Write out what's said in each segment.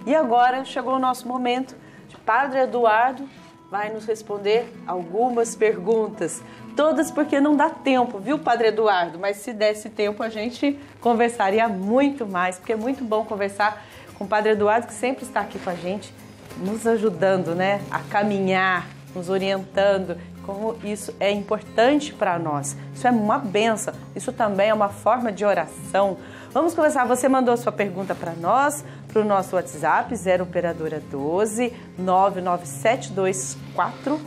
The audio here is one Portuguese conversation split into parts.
E agora chegou o nosso momento de Padre Eduardo vai nos responder algumas perguntas. Todas porque não dá tempo, viu, Padre Eduardo? Mas se desse tempo a gente conversaria muito mais, porque é muito bom conversar com o Padre Eduardo, que sempre está aqui com a gente, nos ajudando, né, a caminhar, nos orientando, como isso é importante para nós. Isso é uma bênção, isso também é uma forma de oração. Vamos começar. Você mandou sua pergunta para nós, para o nosso WhatsApp, 0 operadora 12 99724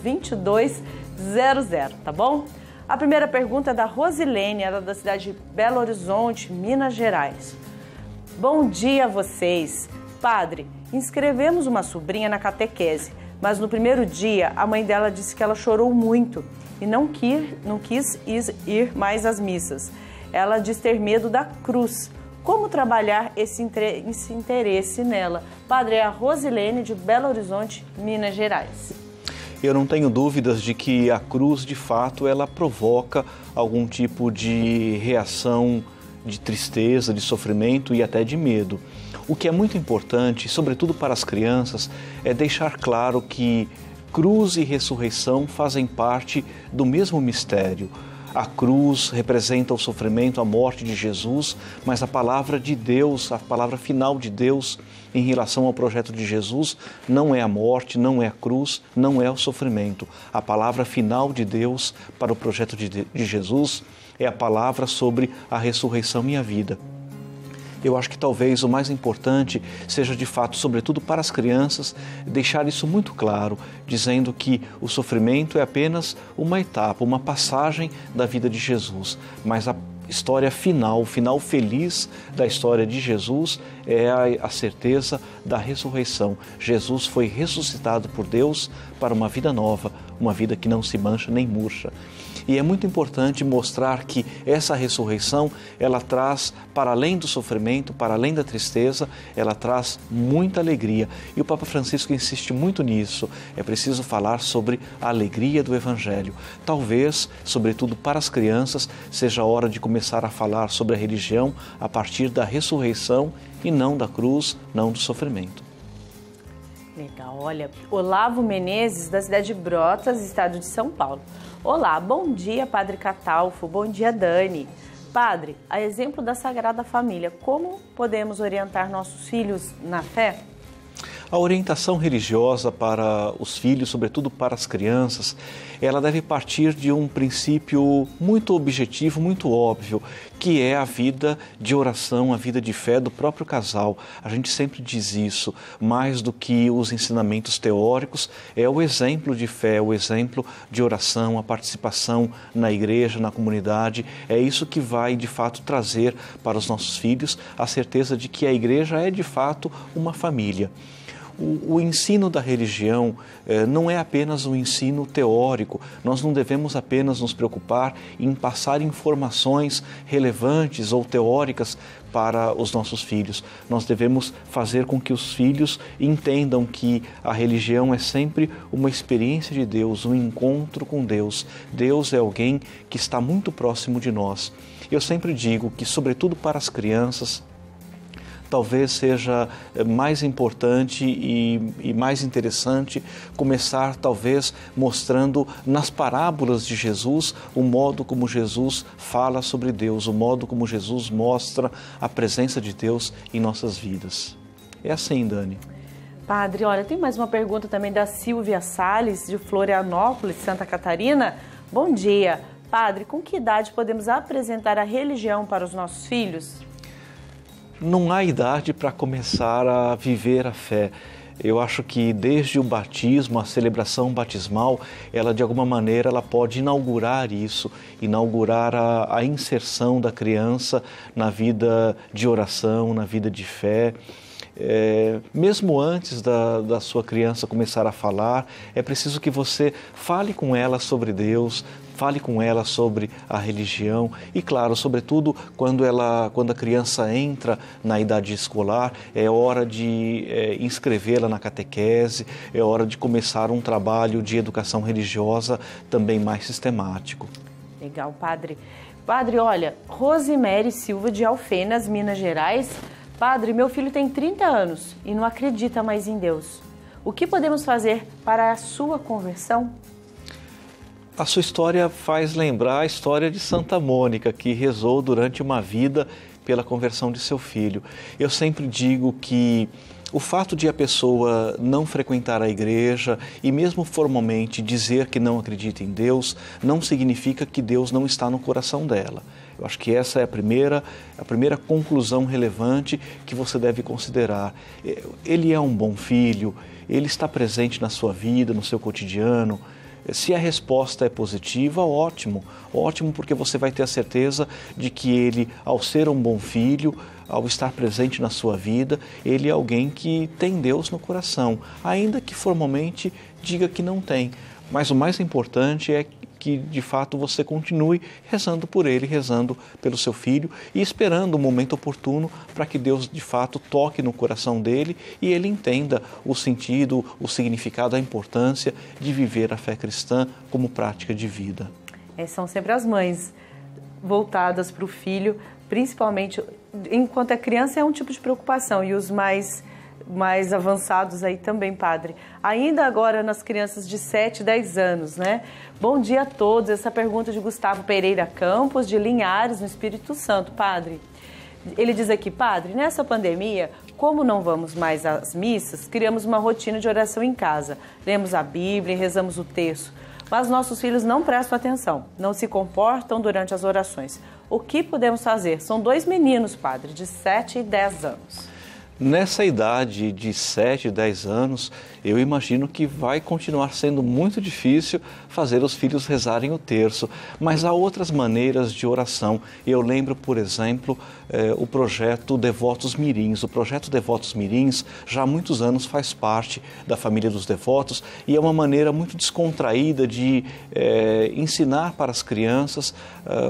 2200, tá bom? A primeira pergunta é da Rosilene, ela é da cidade de Belo Horizonte, Minas Gerais. Bom dia a vocês. Padre, inscrevemos uma sobrinha na catequese, mas no primeiro dia a mãe dela disse que ela chorou muito e não quis ir mais às missas. Ela diz ter medo da cruz. Como trabalhar esse interesse nela? Padre, é a Rosilene de Belo Horizonte, Minas Gerais. Eu não tenho dúvidas de que a cruz, de fato, ela provoca algum tipo de reação de tristeza, de sofrimento e até de medo. O que é muito importante, sobretudo para as crianças, é deixar claro que cruz e ressurreição fazem parte do mesmo mistério. A cruz representa o sofrimento, a morte de Jesus, mas a palavra de Deus, a palavra final de Deus em relação ao projeto de Jesus não é a morte, não é a cruz, não é o sofrimento. A palavra final de Deus para o projeto de Jesus é a palavra sobre a ressurreição e a vida. Eu acho que talvez o mais importante seja, de fato, sobretudo para as crianças, deixar isso muito claro, dizendo que o sofrimento é apenas uma etapa, uma passagem da vida de Jesus, mas a história final, o final feliz da história de Jesus é a certeza da ressurreição. Jesus foi ressuscitado por Deus para uma vida nova, uma vida que não se mancha nem murcha. E é muito importante mostrar que essa ressurreição, ela traz, para além do sofrimento, para além da tristeza, ela traz muita alegria. E o Papa Francisco insiste muito nisso. É preciso falar sobre a alegria do Evangelho. Talvez, sobretudo para as crianças, seja a hora de começar a falar sobre a religião a partir da ressurreição e não da cruz, não do sofrimento. Legal, olha, Olavo Menezes, da cidade de Brotas, estado de São Paulo. Olá, bom dia, Padre Catalfo, bom dia, Dani. Padre, a exemplo da Sagrada Família, como podemos orientar nossos filhos na fé? A orientação religiosa para os filhos, sobretudo para as crianças, ela deve partir de um princípio muito objetivo, muito óbvio, que é a vida de oração, a vida de fé do próprio casal. A gente sempre diz isso, mais do que os ensinamentos teóricos, é o exemplo de fé, o exemplo de oração, a participação na igreja, na comunidade. É isso que vai, de fato, trazer para os nossos filhos a certeza de que a igreja é, de fato, uma família. O ensino da religião não é apenas um ensino teórico. Nós não devemos apenas nos preocupar em passar informações relevantes ou teóricas para os nossos filhos. Nós devemos fazer com que os filhos entendam que a religião é sempre uma experiência de Deus, um encontro com Deus. Deus é alguém que está muito próximo de nós. Eu sempre digo que, sobretudo para as crianças, talvez seja mais importante e mais interessante começar, talvez, mostrando nas parábolas de Jesus o modo como Jesus fala sobre Deus, o modo como Jesus mostra a presença de Deus em nossas vidas. É assim, Dani. Padre, olha, tem mais uma pergunta também da Silvia Salles, de Florianópolis, Santa Catarina. Bom dia. Padre, com que idade podemos apresentar a religião para os nossos filhos? Não há idade para começar a viver a fé. Eu acho que desde o batismo, a celebração batismal, ela de alguma maneira ela pode inaugurar isso, inaugurar a inserção da criança na vida de oração, na vida de fé. Mesmo antes da sua criança começar a falar, é preciso que você fale com ela sobre Deus, fale com ela sobre a religião e, claro, sobretudo quando a criança entra na idade escolar, é hora de inscrevê-la na catequese, é hora de começar um trabalho de educação religiosa também mais sistemático. Legal, Padre. Padre, olha, Rosemary Silva de Alfenas, Minas Gerais. Padre, meu filho tem 30 anos e não acredita mais em Deus. O que podemos fazer para a sua conversão? A sua história faz lembrar a história de Santa Mônica, que rezou durante uma vida pela conversão de seu filho. Eu sempre digo que o fato de a pessoa não frequentar a igreja e mesmo formalmente dizer que não acredita em Deus, não significa que Deus não está no coração dela. Eu acho que essa é a primeira conclusão relevante que você deve considerar. Ele é um bom filho, ele está presente na sua vida, no seu cotidiano. Se a resposta é positiva, ótimo, ótimo, porque você vai ter a certeza de que ele, ao ser um bom filho, ao estar presente na sua vida, ele é alguém que tem Deus no coração, ainda que formalmente diga que não tem. Mas o mais importante é que, de fato, você continue rezando por ele, rezando pelo seu filho e esperando o momento oportuno para que Deus, de fato, toque no coração dele e ele entenda o sentido, o significado, a importância de viver a fé cristã como prática de vida. São sempre as mães voltadas para o filho, principalmente enquanto é criança, é um tipo de preocupação, e os mais avançados aí também, Padre. Ainda agora nas crianças de 7, 10 anos, né? Bom dia a todos. Essa pergunta de Gustavo Pereira Campos, de Linhares, no Espírito Santo, Padre. Ele diz aqui, Padre, nessa pandemia, como não vamos mais às missas, criamos uma rotina de oração em casa. Lemos a Bíblia e rezamos o terço. Mas nossos filhos não prestam atenção, não se comportam durante as orações. O que podemos fazer? São 2 meninos, Padre, de 7 e 10 anos. Nessa idade de 7, 10 anos, eu imagino que vai continuar sendo muito difícil fazer os filhos rezarem o terço, mas há outras maneiras de oração. Eu lembro, por exemplo, o projeto Devotos Mirins. O projeto Devotos Mirins já há muitos anos faz parte da família dos devotos e é uma maneira muito descontraída de ensinar para as crianças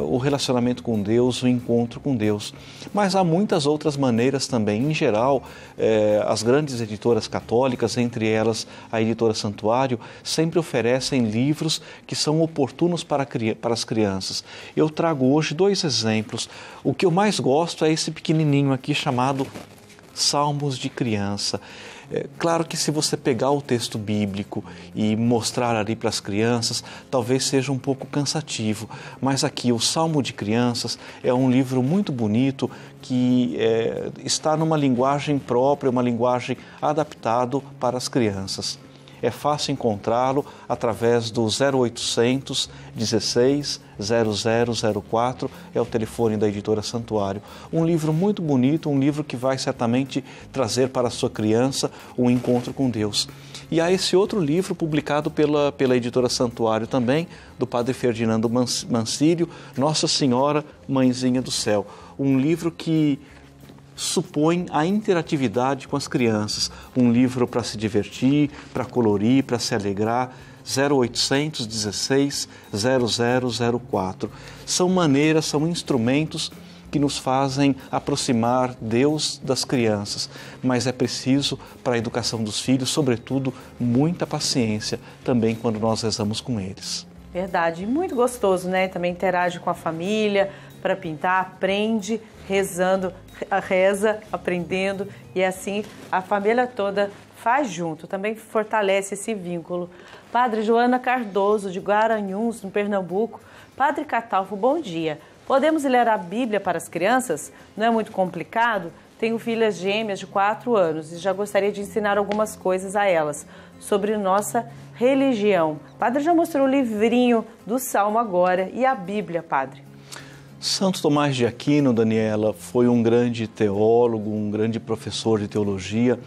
o relacionamento com Deus, o encontro com Deus. Mas há muitas outras maneiras também. Em geral, as grandes editoras católicas, entre elas a editora Santuário, sempre oferecem livros que são oportunos para as crianças. Eu trago hoje 2 exemplos. O que eu mais gosto é esse pequenininho aqui chamado Salmos de Criança. Claro que se você pegar o texto bíblico e mostrar ali para as crianças, talvez seja um pouco cansativo, mas aqui o Salmo de Crianças é um livro muito bonito que está numa linguagem própria, uma linguagem adaptada para as crianças. É fácil encontrá-lo através do 0800 16 0004, é o telefone da editora Santuário. Um livro muito bonito, um livro que vai certamente trazer para a sua criança um encontro com Deus. E há esse outro livro publicado pela editora Santuário também, do Padre Ferdinando Mancílio, Nossa Senhora, Mãezinha do Céu. Um livro que supõe a interatividade com as crianças. Um livro para se divertir, para colorir, para se alegrar. 0800 16 0004. São maneiras, são instrumentos que nos fazem aproximar Deus das crianças, mas é preciso, para a educação dos filhos, sobretudo, muita paciência também quando nós rezamos com eles. Verdade, muito gostoso, né? Também interage com a família, para pintar, aprende, rezando, reza, aprendendo, e assim a família toda faz junto, também fortalece esse vínculo. Padre Joana Cardoso, de Guaranhuns, no Pernambuco. Padre Catalfo, bom dia. Podemos ler a Bíblia para as crianças? Não é muito complicado? Tenho filhas gêmeas de 4 anos e já gostaria de ensinar algumas coisas a elas sobre nossa religião. Padre já mostrou o livrinho do Salmo agora e a Bíblia, Padre. Santo Tomás de Aquino, Daniela, foi um grande teólogo, um grande professor de teologia,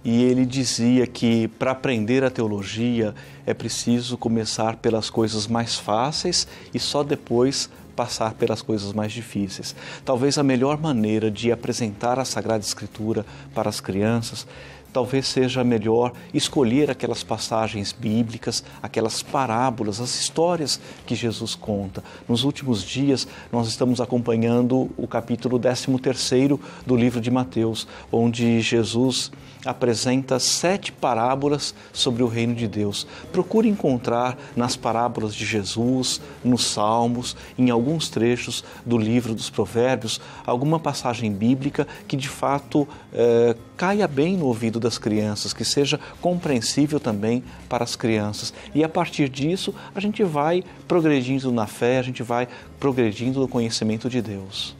e ele dizia que para aprender a teologia é preciso começar pelas coisas mais fáceis e só depois passar pelas coisas mais difíceis. Talvez a melhor maneira de apresentar a Sagrada Escritura para as crianças talvez seja melhor escolher aquelas passagens bíblicas, aquelas parábolas, as histórias que Jesus conta. Nos últimos dias, nós estamos acompanhando o capítulo 13º do livro de Mateus, onde Jesus apresenta 7 parábolas sobre o reino de Deus. Procure encontrar nas parábolas de Jesus, nos Salmos, em alguns trechos do livro dos Provérbios, alguma passagem bíblica que de fato caia bem no ouvido das crianças, que seja compreensível também para as crianças. E a partir disso, a gente vai progredindo na fé, a gente vai progredindo no conhecimento de Deus.